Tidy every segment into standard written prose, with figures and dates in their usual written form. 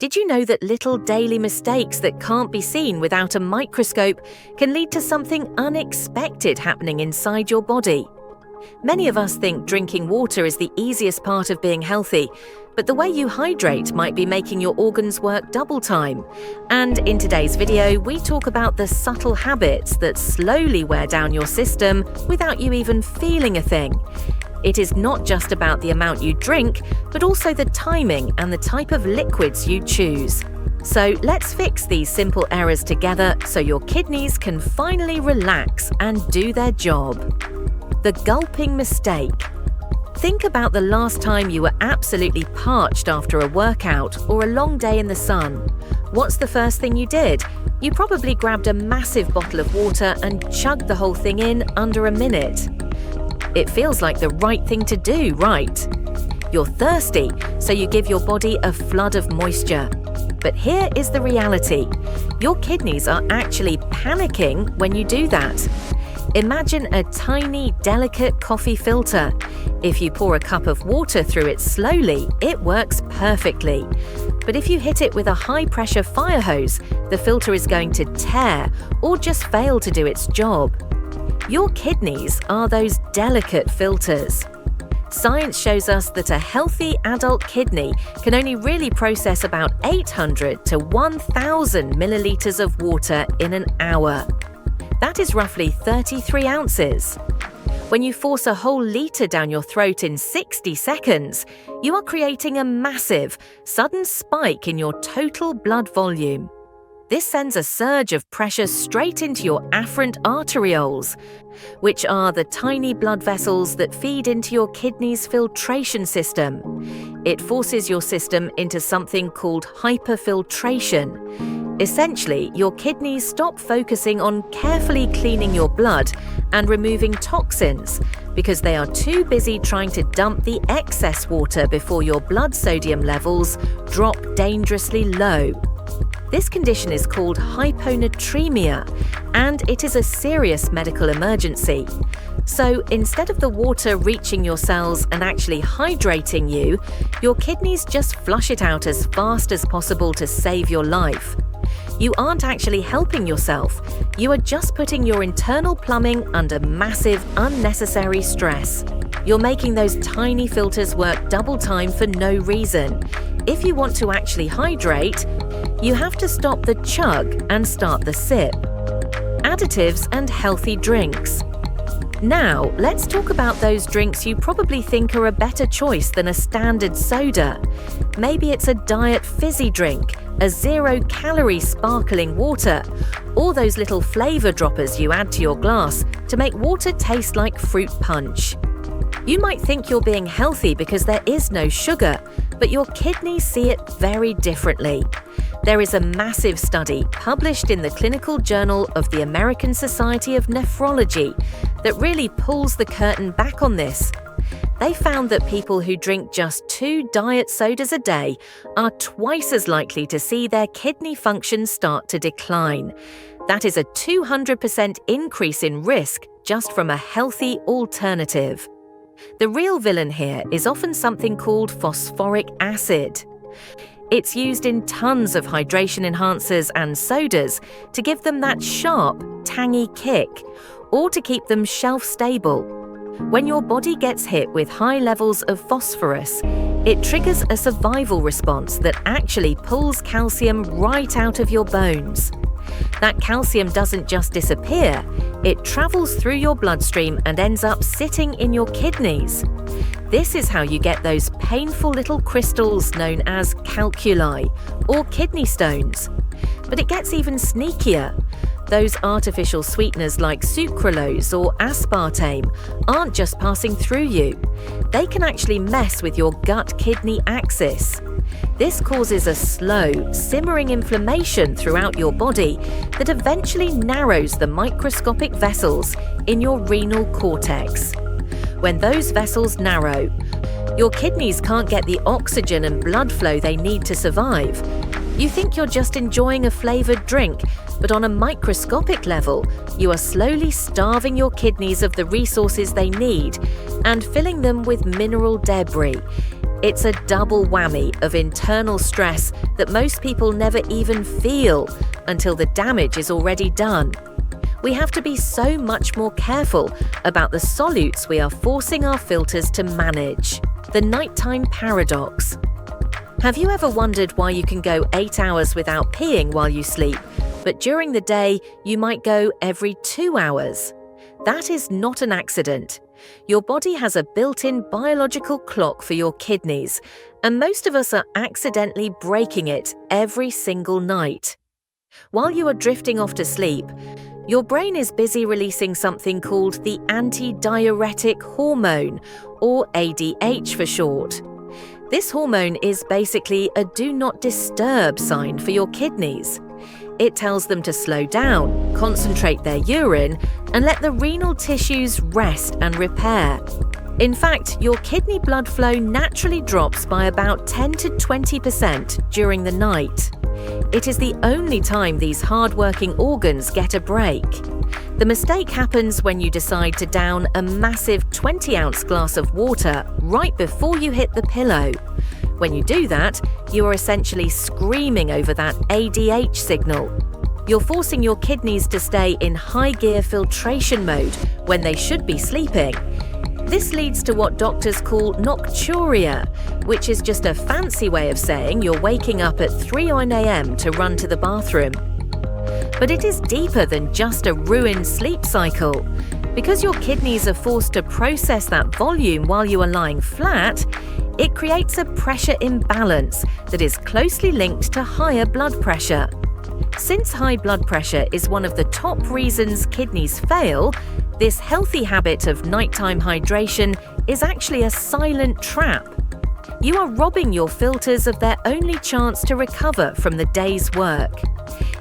Did you know that little daily mistakes that can't be seen without a microscope can lead to something unexpected happening inside your body? Many of us think drinking water is the easiest part of being healthy, but the way you hydrate might be making your organs work double time. And in today's video, we talk about the subtle habits that slowly wear down your system without you even feeling a thing. It is not just about the amount you drink, but also the timing and the type of liquids you choose. So let's fix these simple errors together so your kidneys can finally relax and do their job. The gulping mistake. Think about the last time you were absolutely parched after a workout or a long day in the sun. What's the first thing you did? You probably grabbed a massive bottle of water and chugged the whole thing in under a minute. It feels like the right thing to do, right? You're thirsty, so you give your body a flood of moisture. But here is the reality. Your kidneys are actually panicking when you do that. Imagine a tiny, delicate coffee filter. If you pour a cup of water through it slowly, it works perfectly. But if you hit it with a high-pressure fire hose, the filter is going to tear or just fail to do its job. Your kidneys are those delicate filters. Science shows us that a healthy adult kidney can only really process about 800 to 1,000 milliliters of water in an hour. That is roughly 33 ounces. When you force a whole liter down your throat in 60 seconds, you are creating a massive, sudden spike in your total blood volume. This sends a surge of pressure straight into your afferent arterioles, which are the tiny blood vessels that feed into your kidney's filtration system. It forces your system into something called hyperfiltration. Essentially, your kidneys stop focusing on carefully cleaning your blood and removing toxins because they are too busy trying to dump the excess water before your blood sodium levels drop dangerously low. This condition is called hyponatremia, and it is a serious medical emergency. So instead of the water reaching your cells and actually hydrating you, your kidneys just flush it out as fast as possible to save your life. You aren't actually helping yourself. You are just putting your internal plumbing under massive, unnecessary stress. You're making those tiny filters work double time for no reason. If you want to actually hydrate, you have to stop the chug and start the sip. Additives and healthy drinks. Now, let's talk about those drinks you probably think are a better choice than a standard soda. Maybe it's a diet fizzy drink, a zero-calorie sparkling water, or those little flavor droppers you add to your glass to make water taste like fruit punch. You might think you're being healthy because there is no sugar, but your kidneys see it very differently. There is a massive study published in the Clinical Journal of the American Society of Nephrology that really pulls the curtain back on this. They found that people who drink just 2 diet sodas a day are twice as likely to see their kidney function start to decline. That is a 200% increase in risk just from a healthy alternative. The real villain here is often something called phosphoric acid. It's used in tons of hydration enhancers and sodas to give them that sharp, tangy kick, or to keep them shelf-stable. When your body gets hit with high levels of phosphorus, it triggers a survival response that actually pulls calcium right out of your bones. That calcium doesn't just disappear, it travels through your bloodstream and ends up sitting in your kidneys. This is how you get those painful little crystals known as calculi, or kidney stones. But it gets even sneakier. Those artificial sweeteners like sucralose or aspartame aren't just passing through you. They can actually mess with your gut-kidney axis. This causes a slow, simmering inflammation throughout your body that eventually narrows the microscopic vessels in your renal cortex. When those vessels narrow, your kidneys can't get the oxygen and blood flow they need to survive. You think you're just enjoying a flavored drink, but on a microscopic level, you are slowly starving your kidneys of the resources they need and filling them with mineral debris. It's a double whammy of internal stress that most people never even feel until the damage is already done. We have to be so much more careful about the solutes we are forcing our filters to manage. The nighttime paradox. Have you ever wondered why you can go 8 hours without peeing while you sleep, but during the day you might go every 2 hours? That is not an accident. Your body has a built-in biological clock for your kidneys, and most of us are accidentally breaking it every single night. While you are drifting off to sleep, your brain is busy releasing something called the antidiuretic hormone, or ADH for short. This hormone is basically a do not disturb sign for your kidneys. It tells them to slow down, concentrate their urine, and let the renal tissues rest and repair. In fact, your kidney blood flow naturally drops by about 10 to 20% during the night. It is the only time these hard-working organs get a break. The mistake happens when you decide to down a massive 20-ounce glass of water right before you hit the pillow. When you do that, you are essentially screaming over that ADH signal. You're forcing your kidneys to stay in high-gear filtration mode when they should be sleeping. This leads to what doctors call nocturia, which is just a fancy way of saying you're waking up at 3 a.m. to run to the bathroom. But it is deeper than just a ruined sleep cycle. Because your kidneys are forced to process that volume while you are lying flat, it creates a pressure imbalance that is closely linked to higher blood pressure. Since high blood pressure is one of the top reasons kidneys fail, this healthy habit of nighttime hydration is actually a silent trap. You are robbing your filters of their only chance to recover from the day's work.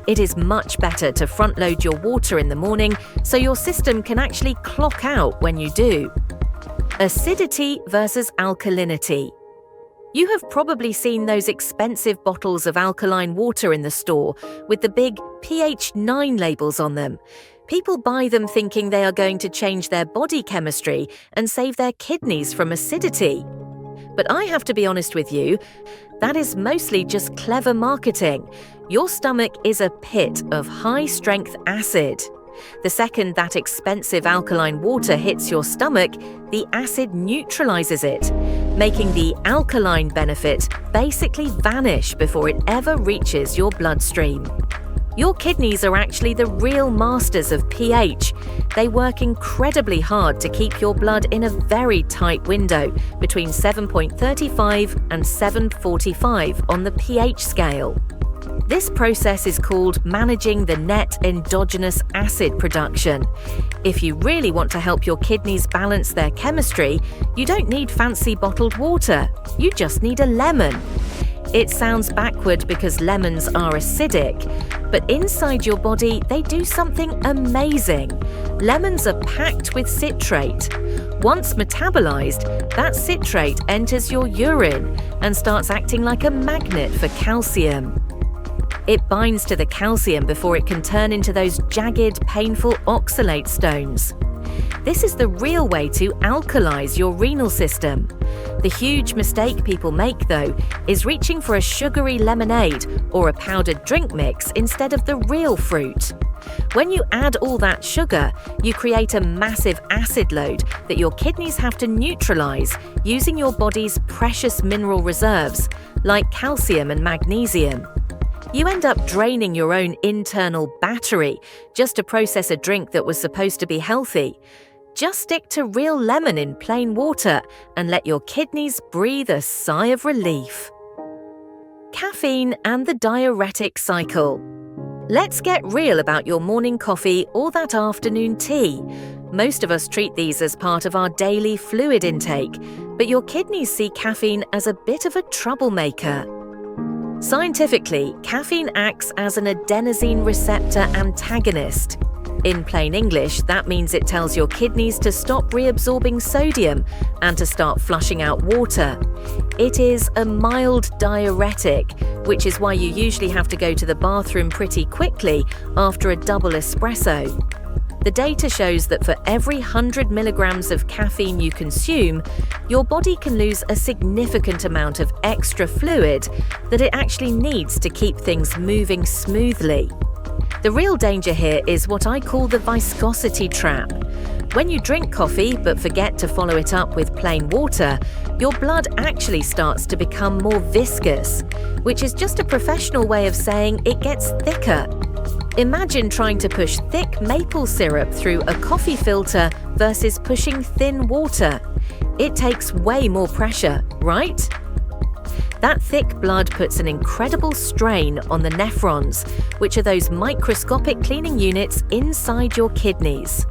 It is much better to front-load your water in the morning so your system can actually clock out when you do. Acidity versus alkalinity. You have probably seen those expensive bottles of alkaline water in the store with the big pH 9 labels on them. People buy them thinking they are going to change their body chemistry and save their kidneys from acidity. But I have to be honest with you, that is mostly just clever marketing. Your stomach is a pit of high-strength acid. The second that expensive alkaline water hits your stomach, the acid neutralizes it, making the alkaline benefit basically vanish before it ever reaches your bloodstream. Your kidneys are actually the real masters of pH. They work incredibly hard to keep your blood in a very tight window between 7.35 and 7.45 on the pH scale. This process is called managing the net endogenous acid production. If you really want to help your kidneys balance their chemistry, you don't need fancy bottled water. You just need a lemon. It sounds backward because lemons are acidic, but inside your body they do something amazing. Lemons are packed with citrate. Once metabolized, that citrate enters your urine and starts acting like a magnet for calcium. It binds to the calcium before it can turn into those jagged, painful oxalate stones. This is the real way to alkalize your renal system. The huge mistake people make, though, is reaching for a sugary lemonade or a powdered drink mix instead of the real fruit. When you add all that sugar, you create a massive acid load that your kidneys have to neutralize using your body's precious mineral reserves, like calcium and magnesium. You end up draining your own internal battery just to process a drink that was supposed to be healthy. Just stick to real lemon in plain water and let your kidneys breathe a sigh of relief. Caffeine and the diuretic cycle. Let's get real about your morning coffee or that afternoon tea. Most of us treat these as part of our daily fluid intake, but your kidneys see caffeine as a bit of a troublemaker. Scientifically, caffeine acts as an adenosine receptor antagonist. In plain English, that means it tells your kidneys to stop reabsorbing sodium and to start flushing out water. It is a mild diuretic, which is why you usually have to go to the bathroom pretty quickly after a double espresso. The data shows that for every 100 milligrams of caffeine you consume, your body can lose a significant amount of extra fluid that it actually needs to keep things moving smoothly. The real danger here is what I call the viscosity trap. When you drink coffee but forget to follow it up with plain water, your blood actually starts to become more viscous, which is just a professional way of saying it gets thicker. Imagine trying to push thick maple syrup through a coffee filter versus pushing thin water. It takes way more pressure, right? That thick blood puts an incredible strain on the nephrons, which are those microscopic cleaning units inside your kidneys.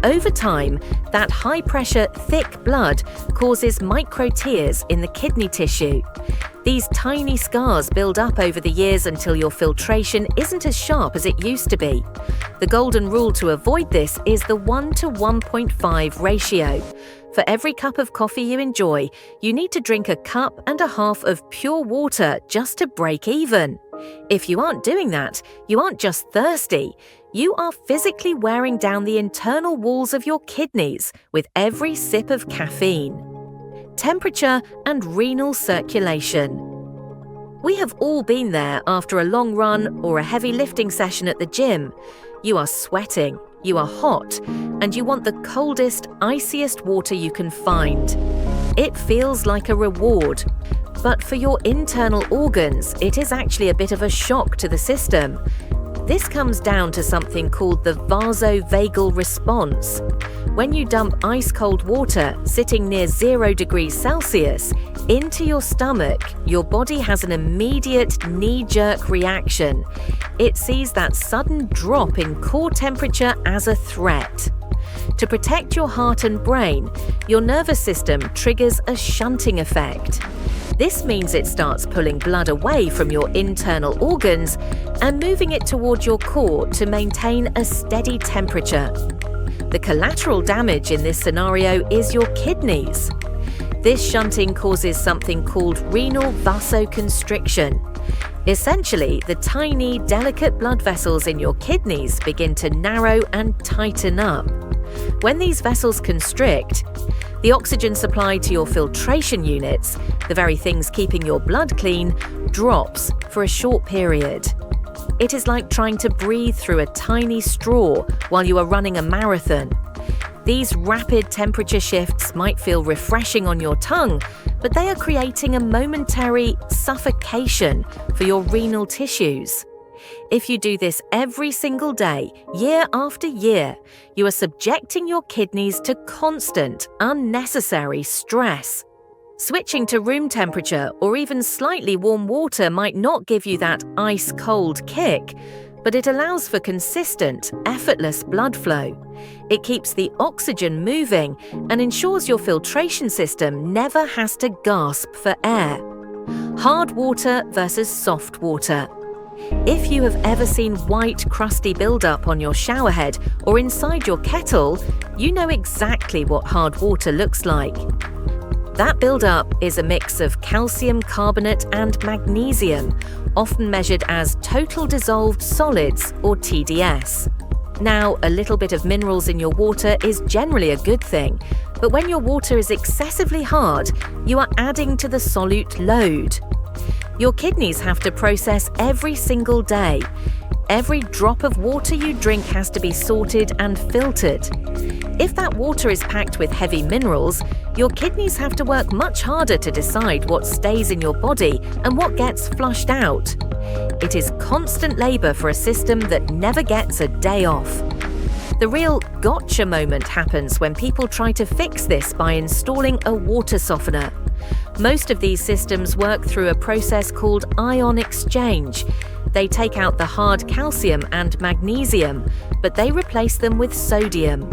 Over time, that high-pressure, thick blood causes microtears in the kidney tissue. These tiny scars build up over the years until your filtration isn't as sharp as it used to be. The golden rule to avoid this is the 1 to 1.5 ratio. For every cup of coffee you enjoy, you need to drink a cup and a half of pure water just to break even. If you aren't doing that, you aren't just thirsty. You are physically wearing down the internal walls of your kidneys with every sip of caffeine. Temperature and renal circulation. We have all been there after a long run or a heavy lifting session at the gym. You are sweating, you are hot, and you want the coldest, iciest water you can find. It feels like a reward. But for your internal organs, it is actually a bit of a shock to the system. This comes down to something called the vasovagal response. When you dump ice-cold water sitting near 0 degrees Celsius into your stomach, your body has an immediate knee-jerk reaction. It sees that sudden drop in core temperature as a threat. To protect your heart and brain, your nervous system triggers a shunting effect. This means it starts pulling blood away from your internal organs and moving it toward your core to maintain a steady temperature. The collateral damage in this scenario is your kidneys. This shunting causes something called renal vasoconstriction. Essentially, the tiny, delicate blood vessels in your kidneys begin to narrow and tighten up. When these vessels constrict, the oxygen supply to your filtration units, the very things keeping your blood clean, drops for a short period. It is like trying to breathe through a tiny straw while you are running a marathon. These rapid temperature shifts might feel refreshing on your tongue, but they are creating a momentary suffocation for your renal tissues. If you do this every single day, year after year, you are subjecting your kidneys to constant, unnecessary stress. Switching to room temperature or even slightly warm water might not give you that ice-cold kick, but it allows for consistent, effortless blood flow. It keeps the oxygen moving and ensures your filtration system never has to gasp for air. Hard water versus soft water. If you have ever seen white, crusty buildup on your shower head or inside your kettle, you know exactly what hard water looks like. That buildup is a mix of calcium carbonate and magnesium, often measured as total dissolved solids or TDS. Now, a little bit of minerals in your water is generally a good thing, but when your water is excessively hard, you are adding to the solute load. Your kidneys have to process every single day. Every drop of water you drink has to be sorted and filtered. If that water is packed with heavy minerals, your kidneys have to work much harder to decide what stays in your body and what gets flushed out. It is constant labor for a system that never gets a day off. The real gotcha moment happens when people try to fix this by installing a water softener. Most of these systems work through a process called ion exchange. They take out the hard calcium and magnesium, but they replace them with sodium.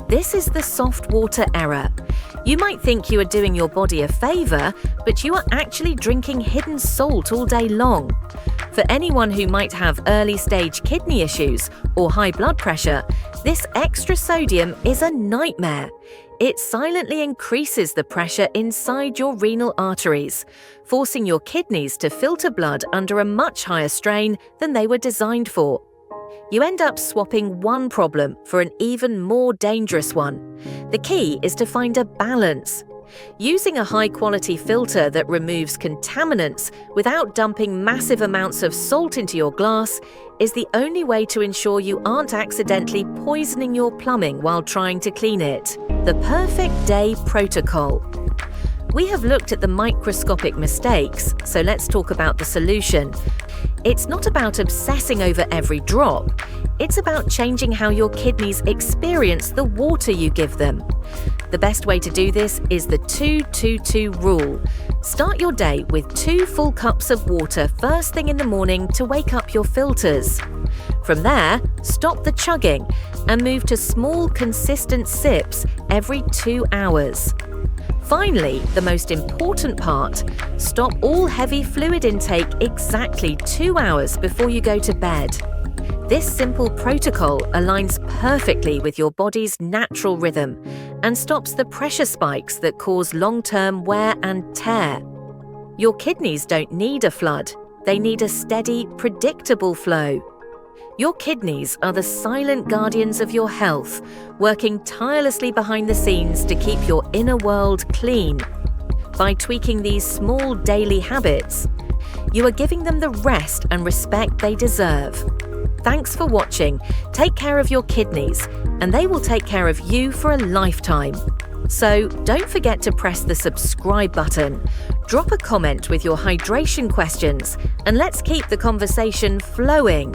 This is the soft water error. You might think you are doing your body a favor, but you are actually drinking hidden salt all day long. For anyone who might have early-stage kidney issues or high blood pressure, this extra sodium is a nightmare. It silently increases the pressure inside your renal arteries, forcing your kidneys to filter blood under a much higher strain than they were designed for. You end up swapping one problem for an even more dangerous one. The key is to find a balance. Using a high-quality filter that removes contaminants without dumping massive amounts of salt into your glass is the only way to ensure you aren't accidentally poisoning your plumbing while trying to clean it. The perfect day protocol. We have looked at the microscopic mistakes, so let's talk about the solution. It's not about obsessing over every drop. It's about changing how your kidneys experience the water you give them. The best way to do this is the 2-2-2 rule. Start your day with 2 full cups of water first thing in the morning to wake up your filters. From there, stop the chugging and move to small, consistent sips every 2 hours. Finally, the most important part, stop all heavy fluid intake exactly 2 hours before you go to bed. This simple protocol aligns perfectly with your body's natural rhythm and stops the pressure spikes that cause long-term wear and tear. Your kidneys don't need a flood, they need a steady, predictable flow. Your kidneys are the silent guardians of your health, working tirelessly behind the scenes to keep your inner world clean. By tweaking these small daily habits, you are giving them the rest and respect they deserve. Thanks for watching. Take care of your kidneys, and they will take care of you for a lifetime. So don't forget to press the subscribe button. Drop a comment with your hydration questions, and let's keep the conversation flowing.